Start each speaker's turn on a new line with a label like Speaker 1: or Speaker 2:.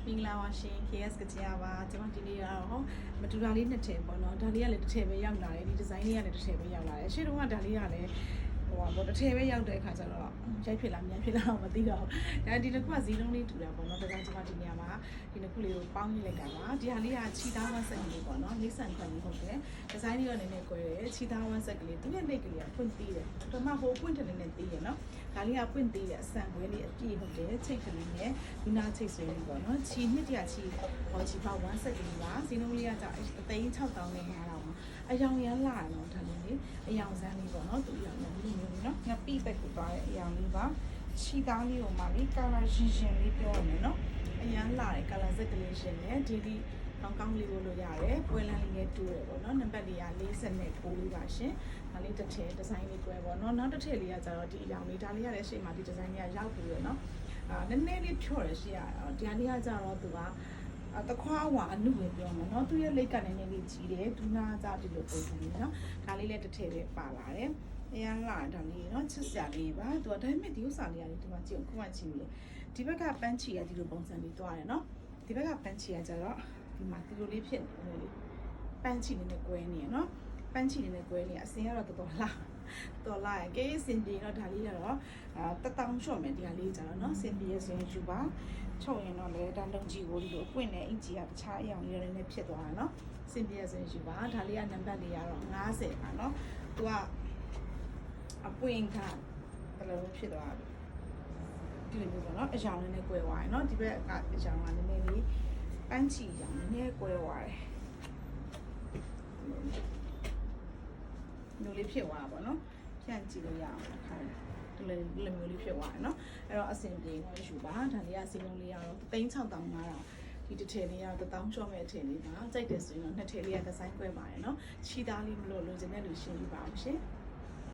Speaker 1: မင်္ဂလာပါရှင် KS ကကြာပါကျွန်မဒီနေ့ကတော့မတူတာလေးနှစ်ထည်ပေါ့နော်ဒါလေးကလည်းတစ်ထည်ပဲရောက်လာတယ်ဒီဒီဇိုင်းလေးကလည်းတစ်ထည်ပဲရောက်လာတယ်ရှေ့တုန်းကဒါလေးကလည်းပေါ့တစ်ထည်ပဲရောက်တဲ့အခါကျတော့ရိုက်ဖြစ်လားမြန်ဖြစ်လားမသိတော့ဒါဒီတစ်ခုကဈေးလုံးလေးတူတာပေါ့နော်ဒါကြောင့်ကျွန်မဒီနေရာမှာဒီနှစ်ခုလေးကိုပေါင်းရေးလိုက်တာပါဒီဟာလေးကချီသားဝက်ဆက်ကလေးပေါ့နော်လေးဆန်ခွန်လေးဟုတ်တယ်ဒီဇိုင်းလေးကလည်းနည်းနည်းကွဲတယ်ချီသားဝက်ဆက်ကလေးသူ့ရဲ့လက်ကလေးကပွင့်သေးတယ်ပထမဟိုပွင့်တယ်နဲ့သေးရနော်ဒါလေးကပွင့်သေးတယ်အဆန်ခွဲလေးအပြည့်ဟုတ်တယ်ချိတ်ကလေးနဲ့ဒီနာချိတ်ဆွဲလေးပေါ့နော်ချီနှစ်တရချီဟောချီပေါဝက်ဆက်ကလေးပါဈေးလုံးလေးကကြောင့်3,600နဲ့5တော့အယောင်ရမ်းလာတယ်နော်ဒါလေးအယောင်စမ်းလေးပေါ့နော်သူအယောင်ရမ်းလေးမျိုးနော်ငါပိပက်ကိုသွားတဲ့အယောင်လေးပါချီသားလေးကိုမှလေကာလာရှင်လေးပြောရမယ်နော်အရန်လာတယ်ကာလာစက်ကလေးရှင်နဲ့ဒီကောင်းလေးကိုလို့ရတယ်ပွဲလန်းလေးနဲ့တူတယ်ပေါ့နော်နံပါတ်လေးက40နဲ့9လေးပါရှင်ဒါလေးတစ်ထည်ဒီဇိုင်းလေးကွဲပေါ့နော်နောက်တစ်ထည်လေးကကျတော့ဒီအယောင်လေးဒါလေးကလည်းရှေ့မှာဒီဒီဇိုင်းလေးကရောက်ပြီးတော့နော်နည်းနည်းလေးဖြော့ရရှေ့ရဒီဟာလေးကကျတော့သူကတခွားဝါအနုပဲပြောမှာเนาะသူရဲ့လိတ်ကနည်းနည်းလေးကြီးတယ်ဒူနာကြဒီလိုပုံစံလေးเนาะဒါလေးလည်းတစ်ထည့်ပဲပါလာတယ်အရန်လာဒါလေးเนาะချစ်စရာလေးပါသူကဒါပေမဲ့ဒီဥစ္စာလေးကဒီမှာကြည့်အောင်ခုမှကြည့်လို့ဒီဘက်ကပန်းချီကဒီလိုပုံစံလေးတွားတယ်เนาะဒီဘက်ကပန်းချီကကျတော့ဒီမှာဒီလိုလေးဖြစ်နေတယ်လေပန်းချီနဲ့ကွဲနေရเนาะပန်းချီနဲ့ကွဲနေအစင်းကတော့တော်တော်လာကဲစင်ပြေတော့ဒါလေးကတော့1000 short မယ်ဒီဟာလေးကျတော့เนาะစင်ပြေရဆိုရင်ယူပါချုပ်ရင်တော့လေတန်တုံကြီးကိုဒီလိုအပွင့်နေအင်ကြီးကတခြားအယောင်လေးတွေနဲ့ဖြစ်သွားတာเนาะစင်ပြေရဆိုရင်ယူပါဒါလေးကနံပါတ်လေးကတော့50ပါเนาะသူကအပွင့်ကဘယ်လိုဖြစ်သွားလဲဒီလိုမျိုးပေါ့เนาะအယောင်လေးနဲ့ကွဲသွားတယ်เนาะဒီဘက်ကအယောင်ကနည်းနည်းလေးပန်းချီအယောင်နည်းနည်းကွဲသွားတယ်မျိုးလေးဖြစ်သွားတာပေါ့နော်ဖြန့်ကြည့်လို့ရအောင်ခါဒီလိုမျိုးလေးဖြစ်သွားတယ်နော်အဲ့တော့အဆင်ပြေတော့ယူပါဒါလေးကစီလုံးလေးကတော့3,600ဒီတစ်ထည်လေးကတော့1000ကျော်မဲ့အထည်လေးပါကြိုက်တယ်ဆိုရင်တော့နှစ်ထည်လေးကဒီဇိုင်းကွဲပါတယ်နော်ချီသားလေးမလို့လိုချင်တဲ့လူရှင်းပြပါအောင်ရှင်